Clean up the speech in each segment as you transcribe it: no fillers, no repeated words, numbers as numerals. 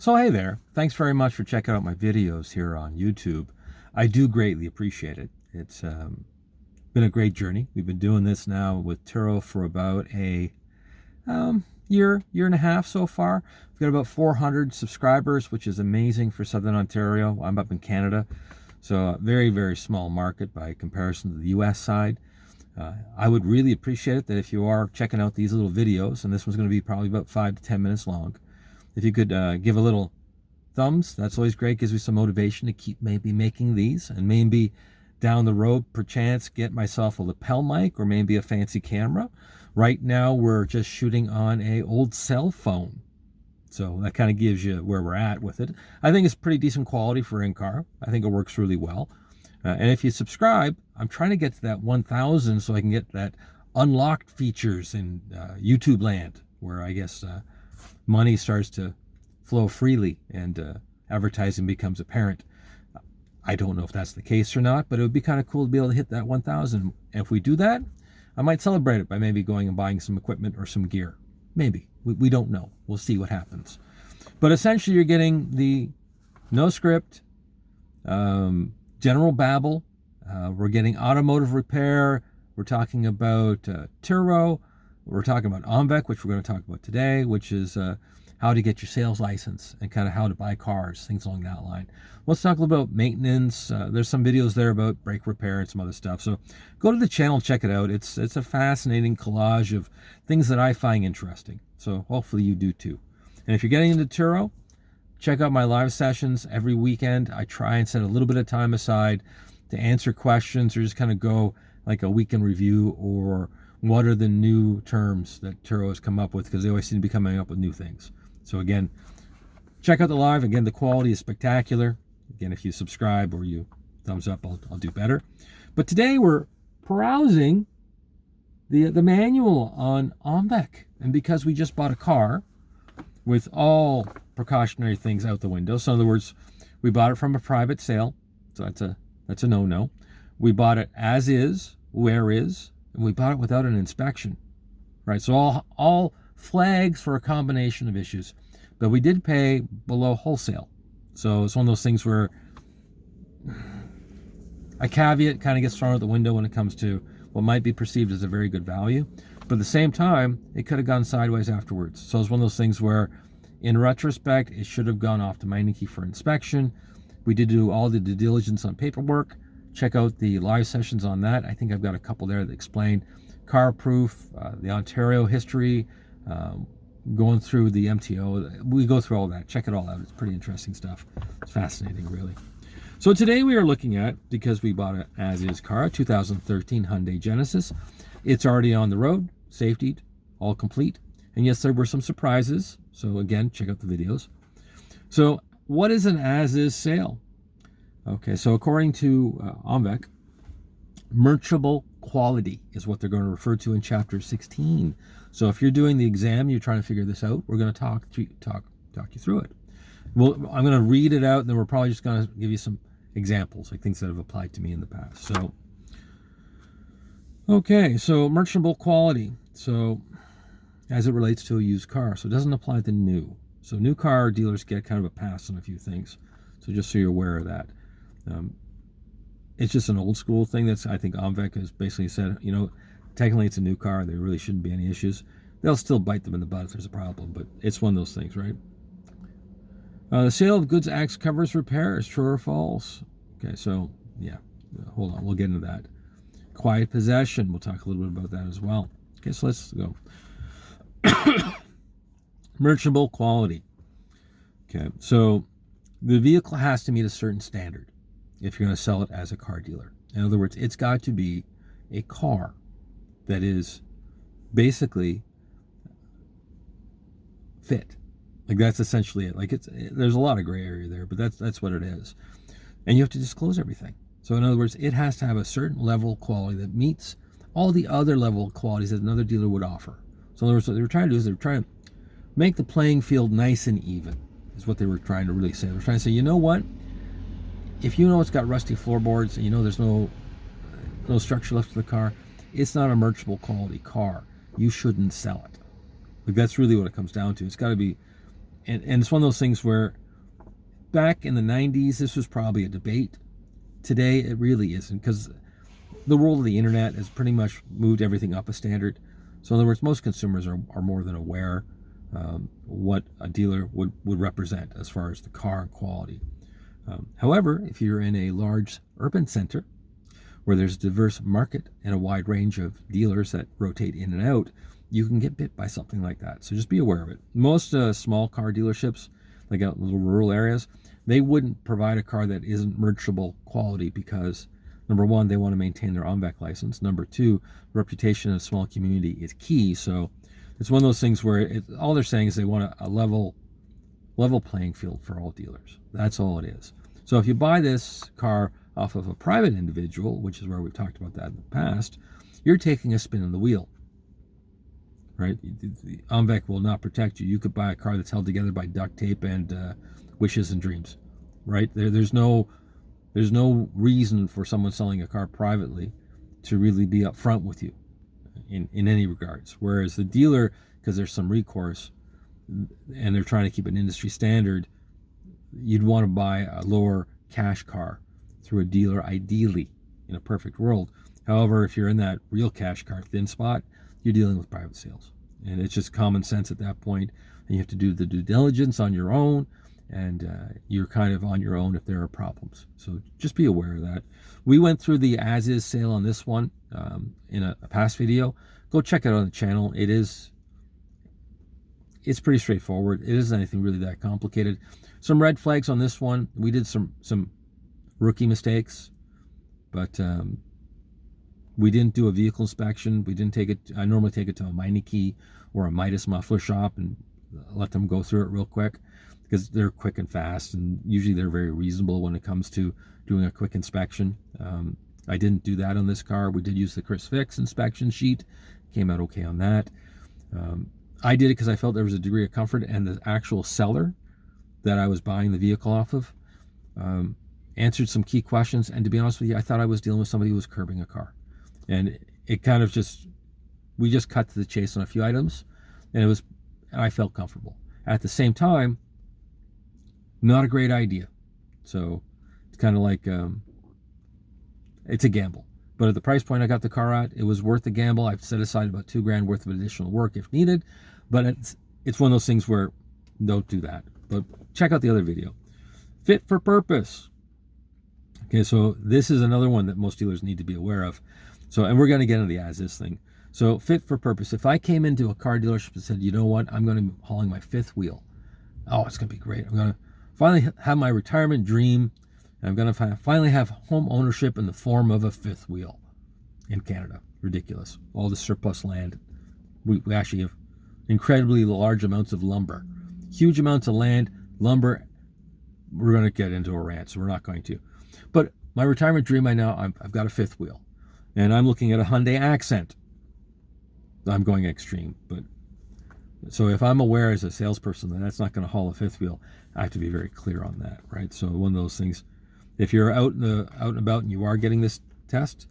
So hey there, thanks very much for checking out my videos here on YouTube. I do greatly appreciate it. It's been a great journey. We've been doing this now with Turo for about a year and a half so far. We've got about 400 subscribers, which is amazing for Southern Ontario. I'm up in Canada, so a very, very small market by comparison to the US side. I would really appreciate it that if you are checking out these little videos, and this one's going to be probably about 5 to 10 minutes long, if you could give a little thumbs, that's always great. Gives me some motivation to keep maybe making these, and maybe down the road, perchance, get myself a lapel mic or maybe a fancy camera. Right now, we're just shooting on a old cell phone. So that kind of gives you where we're at with it. I think it's pretty decent quality for in-car. I think it works really well. And if you subscribe, I'm trying to get to that 1,000 so I can get that unlocked features in YouTube land, where I guess money starts to flow freely and advertising becomes apparent. I don't know if that's the case or not, but it would be kind of cool to be able to hit that 1,000. And if we do that, I might celebrate it by maybe going and buying some equipment or some gear. Maybe. We don't know. We'll see what happens. But essentially, you're getting the no script, general babble. We're getting automotive repair. We're talking about Turo. We're talking about OMVIC, which we're going to talk about today, which is how to get your sales license and kind of how to buy cars, things along that line. Let's talk a little bit about maintenance. There's some videos there about brake repair and some other stuff. So go to the channel, check it out. It's a fascinating collage of things that I find interesting. So hopefully you do too. And if you're getting into Turo, check out my live sessions every weekend. I try and set a little bit of time aside to answer questions or just kind of go like a weekend review or what are the new terms that Turo has come up with, because they always seem to be coming up with new things. So again, check out the live. Again, the quality is spectacular. Again, if you subscribe or you thumbs up, I'll do better. But today we're perusing the manual on OMVIC. And because we just bought a car with all precautionary things out the window, so in other words, we bought it from a private sale, so that's a no-no. We bought it as is, where is, and we bought it without an inspection, right? So all flags for a combination of issues, but we did pay below wholesale. So it's one of those things where a caveat kind of gets thrown out the window when it comes to what might be perceived as a very good value, but at the same time, it could have gone sideways afterwards. So it's one of those things where, in retrospect, it should have gone off to Meineke for inspection. We did do all the due diligence on paperwork. Check out the live sessions on that. I think I've got a couple there that explain car proof, the Ontario history, going through the MTO. We go through all that. Check it all out. It's pretty interesting stuff. It's fascinating, really. So today we are looking at, because we bought an as-is car, 2013 Hyundai Genesis. It's already on the road, safety, all complete. And yes, there were some surprises. So again, check out the videos. So what is an as-is sale? Okay, so according to OMVIC, merchantable quality is what they're going to refer to in Chapter 16. So if you're doing the exam, you're trying to figure this out, we're going to talk you through it. Well, I'm going to read it out, and then we're probably just going to give you some examples, like things that have applied to me in the past. So, okay, so merchantable quality. So as it relates to a used car, so it doesn't apply to new. So new car dealers get kind of a pass on a few things. So just so you're aware of that. It's just an old school thing that's, I think OMVIC has basically said, technically it's a new car. There really shouldn't be any issues. They'll still bite them in the butt if there's a problem, but it's one of those things, right? The sale of goods acts covers repairs, true or false? Okay, so yeah, hold on, we'll get into that. Quiet possession, we'll talk a little bit about that as well. Okay, so let's go. Merchantable quality. Okay, so the vehicle has to meet a certain standard if you're going to sell it as a car dealer. In other words, it's got to be a car that is basically fit. Like that's essentially it. Like there's a lot of gray area there, but that's what it is. And you have to disclose everything. So in other words, it has to have a certain level of quality that meets all the other level of qualities that another dealer would offer. So in other words, what they were trying to do is they were trying to make the playing field nice and even, is what they were trying to really say. They were trying to say, you know what? If you know it's got rusty floorboards and you know there's no structure left to the car, it's not a merchantable quality car. You shouldn't sell it. Like that's really what it comes down to. It's got to be and it's one of those things where back in the 90s, this was probably a debate. Today, it really isn't, because the world of the internet has pretty much moved everything up a standard. So in other words, most consumers are more than aware what a dealer would represent as far as the car and quality. However, if you're in a large urban center where there's a diverse market and a wide range of dealers that rotate in and out, you can get bit by something like that. So just be aware of it. Most small car dealerships, like out in little rural areas, they wouldn't provide a car that isn't merchantable quality because, number one, they want to maintain their OMVIC license. Number two, reputation in a small community is key. So it's one of those things where all they're saying is they want a level playing field for all dealers. That's all it is. So if you buy this car off of a private individual, which is where we've talked about that in the past, you're taking a spin in the wheel, right? The OMVIC will not protect you. You could buy a car that's held together by duct tape and wishes and dreams, right? There's no reason for someone selling a car privately to really be upfront with you in any regards. Whereas the dealer, because there's some recourse and they're trying to keep an industry standard, you'd want to buy a lower cash car through a dealer, ideally, in a perfect world. However, if you're in that real cash car thin spot, you're dealing with private sales. And it's just common sense at that point. And you have to do the due diligence on your own, and you're kind of on your own if there are problems. So just be aware of that. We went through the as-is sale on this one in a past video. Go check it out on the channel. It's pretty straightforward. It isn't anything really that complicated. Some red flags on this one. We did some rookie mistakes, but we didn't do a vehicle inspection. We didn't take it. I normally take it to a Meineke or a Midas muffler shop and let them go through it real quick, because they're quick and fast, and usually they're very reasonable when it comes to doing a quick inspection. I didn't do that on this car. We did use the Chris Fix inspection sheet. Came out okay on that. I did it because I felt there was a degree of comfort, and the actual seller that I was buying the vehicle off of answered some key questions. And to be honest with you, I thought I was dealing with somebody who was curbing a car. And it kind of we just cut to the chase on a few items, and I felt comfortable. At the same time, not a great idea. So it's kind of like, it's a gamble. But at the price point I got the car at, it was worth the gamble. I've set aside about $2,000 worth of additional work if needed. But it's one of those things where don't do that. But check out the other video. Fit for purpose. Okay, so this is another one that most dealers need to be aware of. So, and we're going to get into the as-is thing. So fit for purpose. If I came into a car dealership and said, you know what, I'm going to be hauling my fifth wheel. Oh, it's going to be great. I'm going to finally have my retirement dream. And I'm going to finally have home ownership in the form of a fifth wheel in Canada. Ridiculous. All the surplus land. We actually have incredibly large amounts of lumber. Huge amounts of land, lumber. We're going to get into a rant, so we're not going to. But my retirement dream right now, I've got a fifth wheel. And I'm looking at a Hyundai Accent. I'm going extreme, but so if I'm aware as a salesperson that that's not going to haul a fifth wheel, I have to be very clear on that, right? So one of those things, if you're out and about and you are getting this test,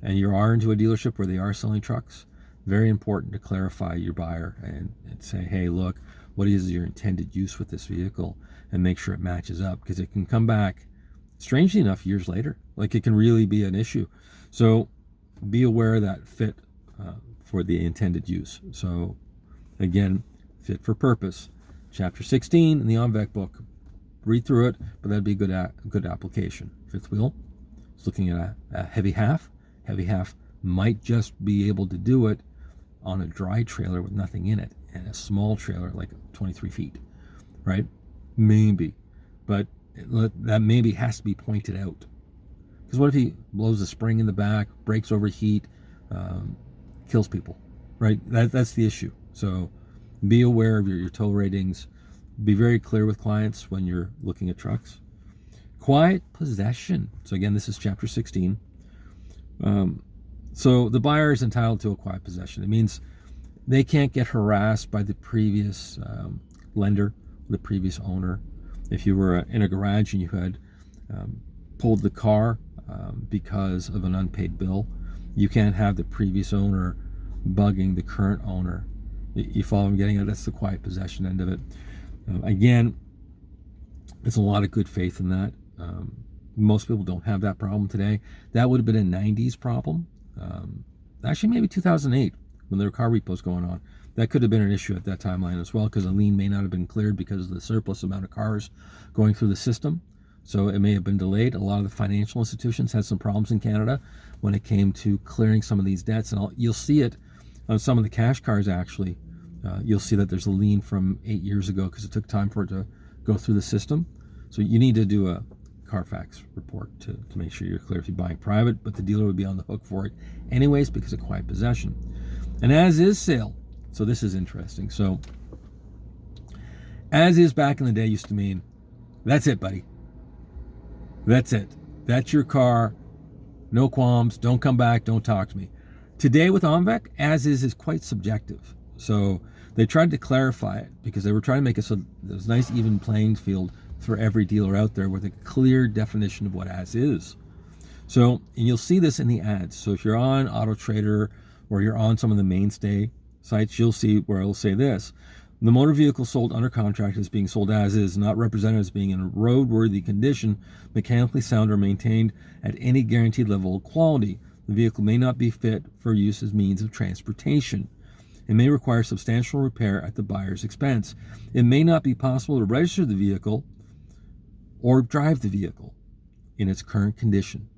and you are into a dealership where they are selling trucks, very important to clarify your buyer and say, hey, look, what is your intended use with this vehicle, and make sure it matches up, because it can come back, strangely enough, years later. Like, it can really be an issue. So be aware of that fit for the intended use. So again, fit for purpose. Chapter 16 in the OMVIC book. Read through it, but that'd be a good application. Fifth wheel is looking at a heavy half. Heavy half might just be able to do it on a dry trailer with nothing in it, and a small trailer like 23 feet, right? Maybe. But that maybe has to be pointed out. Because what if he blows a spring in the back, brakes overheat, kills people, right? That's the issue. So be aware of your tow ratings. Be very clear with clients when you're looking at trucks. Quiet possession. So again, this is chapter 16. So the buyer is entitled to a quiet possession. It means they can't get harassed by the previous lender, the previous owner. If you were in a garage and you had pulled the car because of an unpaid bill, you can't have the previous owner bugging the current owner. You follow what I'm getting at? That's the quiet possession end of it. Again, there's a lot of good faith in that. Most people don't have that problem today. That would have been a 90s problem. Actually, maybe 2008 when there were car repos going on. That could have been an issue at that timeline as well, because a lien may not have been cleared because of the surplus amount of cars going through the system. So it may have been delayed. A lot of the financial institutions had some problems in Canada when it came to clearing some of these debts. And you'll see it on some of the cash cars, actually. You'll see that there's a lien from 8 years ago because it took time for it to go through the system. So you need to do a Carfax report to make sure you're clear if you're buying private, but the dealer would be on the hook for it anyways because of quiet possession. An as-is sale. So this is interesting. So as-is back in the day used to mean, that's it, buddy. That's it. That's your car. No qualms. Don't come back. Don't talk to me. Today with OMVIC, as-is is quite subjective. So they tried to clarify it because they were trying to make it so there's a nice even playing field for every dealer out there with a clear definition of what as is. So, and you'll see this in the ads. So if you're on Auto Trader or you're on some of the mainstay sites, you'll see where it'll say this: the motor vehicle sold under contract is being sold as is, not represented as being in roadworthy condition, mechanically sound, or maintained at any guaranteed level of quality. The vehicle may not be fit for use as means of transportation. It may require substantial repair at the buyer's expense. It may not be possible to register the vehicle or drive the vehicle in its current condition.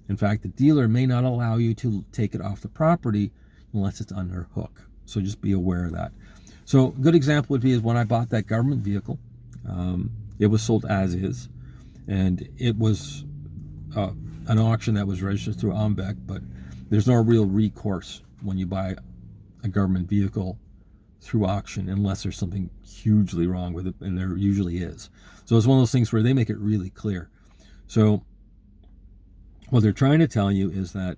In fact, the dealer may not allow you to take it off the property unless it's under hook. So just be aware of that. So a good example would be is when I bought that government vehicle. It was sold as is, and it was an auction that was registered through OMVIC, but there's no real recourse when you buy a government vehicle through auction unless there's something hugely wrong with it, and there usually is. So it's one of those things where they make it really clear. So what they're trying to tell you is that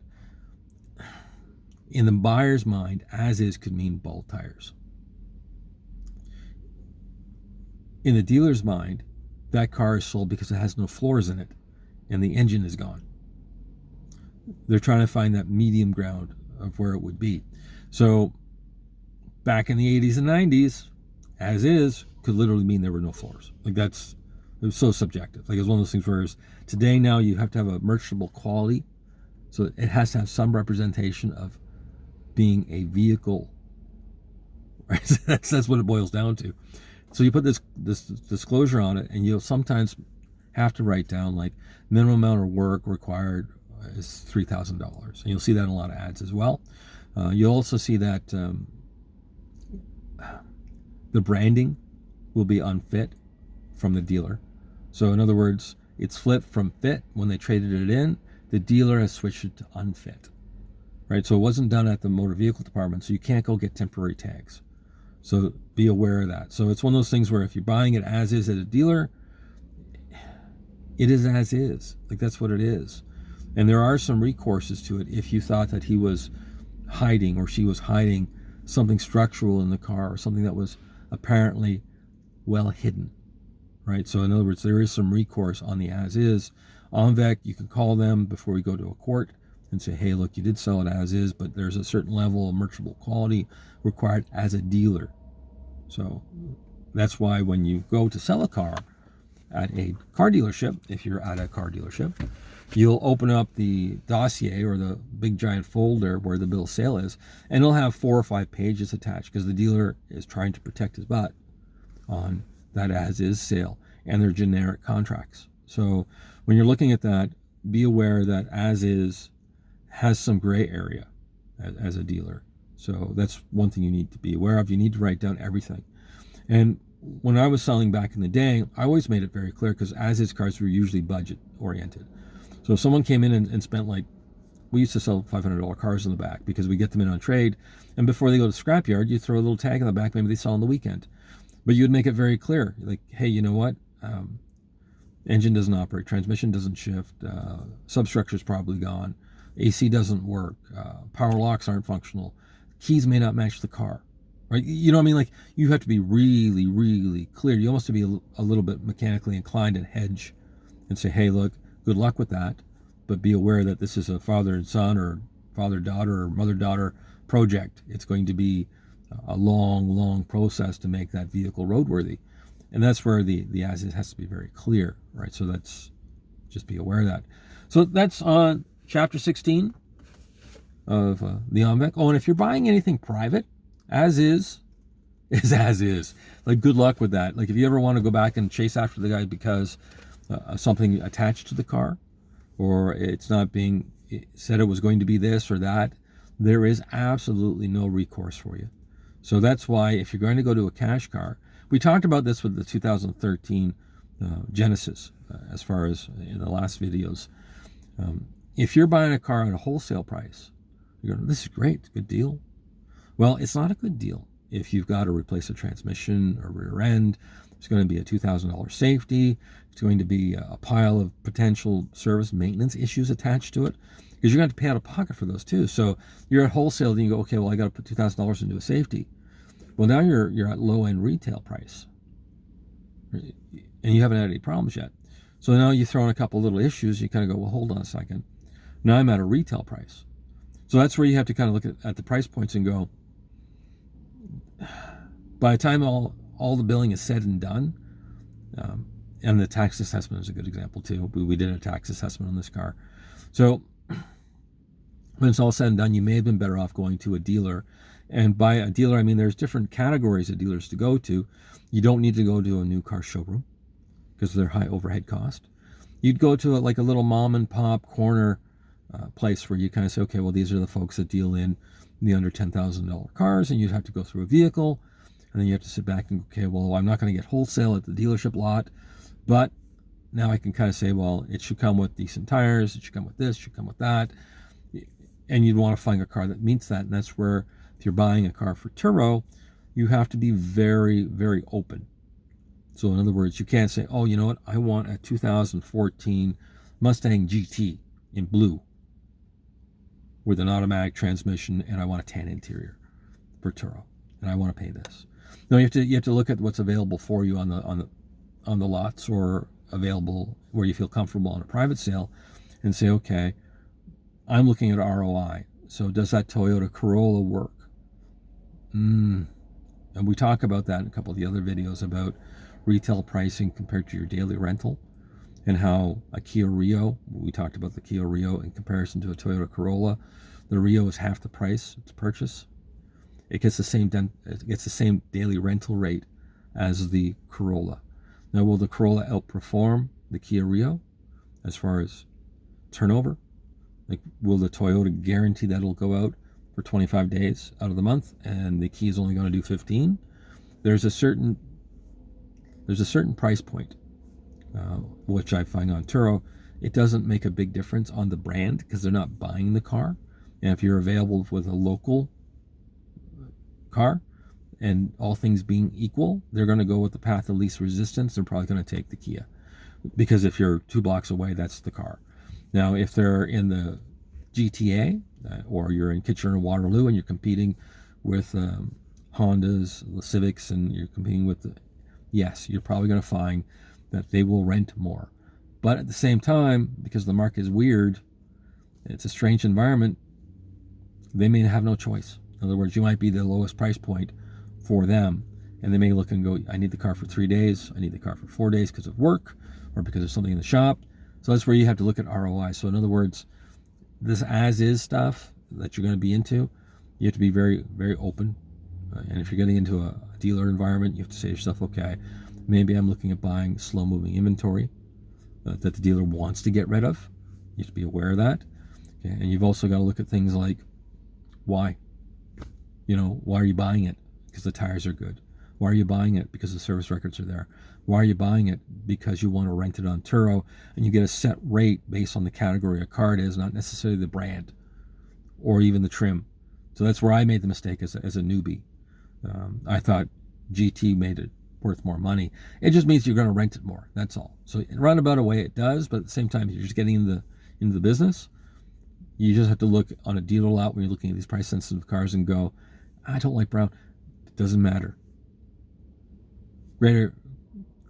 in the buyer's mind, as is could mean bald tires. In the dealer's mind, that car is sold because it has no floors in it and the engine is gone. They're trying to find that medium ground of where it would be. So back in the 80s and 90s, as is could literally mean there were no floors. Like it was so subjective. Like it's one of those things where today now you have to have a merchantable quality. So it has to have some representation of being a vehicle. Right? That's what it boils down to. So you put this disclosure on it, and you'll sometimes have to write down like minimum amount of work required is $3,000. And you'll see that in a lot of ads as well. You'll also see that the branding will be unfit from the dealer. So in other words, it's flipped from fit when they traded it in. The dealer has switched it to unfit. Right? So it wasn't done at the motor vehicle department, so you can't go get temporary tags. So be aware of that. So it's one of those things where if you're buying it as is at a dealer, it is as is. Like that's what it is. And there are some recourses to it if you thought that he was hiding or she was hiding something structural in the car or something that was apparently well hidden. Right? So in other words, there is some recourse on the as is. OMVIC, you can call them before we go to a court and say, hey, look, you did sell it as is, but there's a certain level of merchantable quality required as a dealer. So that's why when you go to sell a car at a car dealership, if you're at a car dealership, you'll open up the dossier or the big giant folder where the bill of sale is, and it'll have 4 or 5 pages attached because the dealer is trying to protect his butt on that as-is sale and their generic contracts. So when you're looking at that, be aware that as-is has some gray area as a dealer. So that's one thing you need to be aware of. You need to write down everything. And when I was selling back in the day, I always made it very clear because as-is cars were usually budget oriented. So if someone came in and spent we used to sell $500 cars in the back because we get them in on trade. And before they go to scrapyard, you throw a little tag in the back, maybe they sell on the weekend. But you would make it very clear, like, hey, you know what? Engine doesn't operate, transmission doesn't shift, substructure's probably gone, AC doesn't work, power locks aren't functional, keys may not match the car, right? You know what I mean? Like, you have to be really, really clear. You almost have to be a little bit mechanically inclined and hedge and say, hey, look, good luck with that, but be aware that this is a father and son or father-daughter or mother-daughter project. It's going to be a long, long process to make that vehicle roadworthy. And that's where the as is has to be very clear, right? So that's, just be aware of that. So that's on chapter 16 of the OMVIC. Oh, and if you're buying anything private, as is as is. Like, good luck with that. Like, if you ever want to go back and chase after the guy because something attached to the car, or it's not being said it was going to be this or that, there is absolutely no recourse for you. So that's why if you're going to go to a cash car, we talked about this with the 2013 Genesis, as far as in the last videos. If you're buying a car at a wholesale price, you're going, this is great, it's a good deal. Well, it's not a good deal if you've got to replace a transmission or rear end. It's going to be a $2,000 safety. It's going to be a pile of potential service maintenance issues attached to it, because you're going to have to pay out of pocket for those too. So you're at wholesale, then you go, okay, well, I got to put $2,000 into a safety. Well, now you're at low-end retail price, and you haven't had any problems yet. So now you throw in a couple little issues. You kind of go, well, hold on a second. Now I'm at a retail price. So that's where you have to kind of look at the price points and go, by the time all the billing is said and done, and the tax assessment is a good example too. We did a tax assessment on this car. So when it's all said and done, you may have been better off going to a dealer. And by a dealer, I mean there's different categories of dealers to go to. You don't need to go to a new car showroom because of their high overhead cost. You'd go to like a little mom and pop corner place where you kind of say, okay, well, these are the folks that deal in the under $10,000 cars, and you'd have to go through a vehicle, and then you have to sit back and, okay, well, I'm not going to get wholesale at the dealership lot, but now I can kind of say, well, it should come with decent tires, it should come with this, it should come with that, and you'd want to find a car that meets that. And that's where, if you're buying a car for Turo, you have to be very, very open. So in other words, you can't say, oh, you know what, I want a 2014 Mustang GT in blue with an automatic transmission, and I want a tan interior for Turo, and I want to pay this. No, you have to look at what's available for you on the lots, or available where you feel comfortable on a private sale, and say, okay, I'm looking at ROI. So does that Toyota Corolla work? And we talk about that in a couple of the other videos about retail pricing compared to your daily rental, and how a Kia Rio, we talked about the Kia Rio in comparison to a Toyota Corolla. The Rio is half the price to purchase. It gets the same daily rental rate as the Corolla. Now, will the Corolla outperform the Kia Rio as far as turnover? Like, will the Toyota guarantee that it'll go out for 25 days out of the month, and the Kia is only going to do 15? There's a certain price point, which I find on Turo, it doesn't make a big difference on the brand because they're not buying the car. And if you're available with a local car, and all things being equal, they're going to go with the path of least resistance. They're probably going to take the Kia, because if you're 2 blocks away, that's the car. Now, if they're in the GTA, or you're in Kitchener-Waterloo and you're competing with Hondas, the Civics, and you're competing with yes, you're probably going to find that they will rent more. But at the same time, because the market is weird, it's a strange environment, they may have no choice. In other words, you might be the lowest price point for them, and they may look and go, I need the car for 3 days, I need the car for 4 days because of work, or because there's something in the shop. So that's where you have to look at ROI. So in other words, this as-is stuff that you're going to be into, you have to be very, very open. And if you're getting into a dealer environment, you have to say to yourself, okay, maybe I'm looking at buying slow-moving inventory that the dealer wants to get rid of. You have to be aware of that. Okay? And you've also got to look at things like, why? Why are you buying it? Because the tires are good. Why are you buying it? Because the service records are there. Why are you buying it? Because you want to rent it on Turo, and you get a set rate based on the category a car it is, not necessarily the brand or even the trim. So that's where I made the mistake as a newbie. I thought GT made it worth more money. It just means you're going to rent it more. That's all. So in a roundabout a way it does, but at the same time, if you're just getting into the business, you just have to look on a dealer lot when you're looking at these price sensitive cars and go, I don't like brown. It doesn't matter. Greater,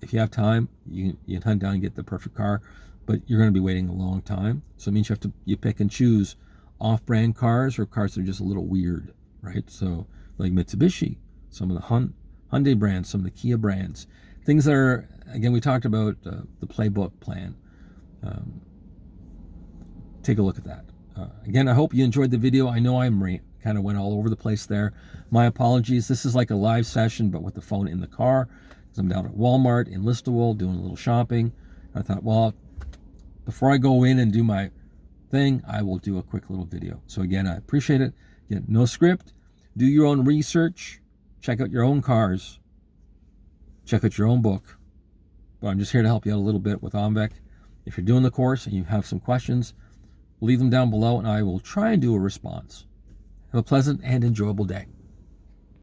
if you have time, you can hunt down and get the perfect car, but you're going to be waiting a long time. So it means you pick and choose off-brand cars, or cars that are just a little weird, right? So like Mitsubishi, some of the Hyundai brands, some of the Kia brands, things that are, again, we talked about the playbook plan. Take a look at that. Again, I hope you enjoyed the video. I know I kind of went all over the place there. My apologies. This is like a live session, but with the phone in the car. Because I'm down at Walmart in Listowel doing a little shopping. I thought, well, before I go in and do my thing, I will do a quick little video. So again, I appreciate it. Again, no script. Do your own research. Check out your own cars. Check out your own book. But I'm just here to help you out a little bit with OMVIC. If you're doing the course and you have some questions, leave them down below and I will try and do a response. Have a pleasant and enjoyable day.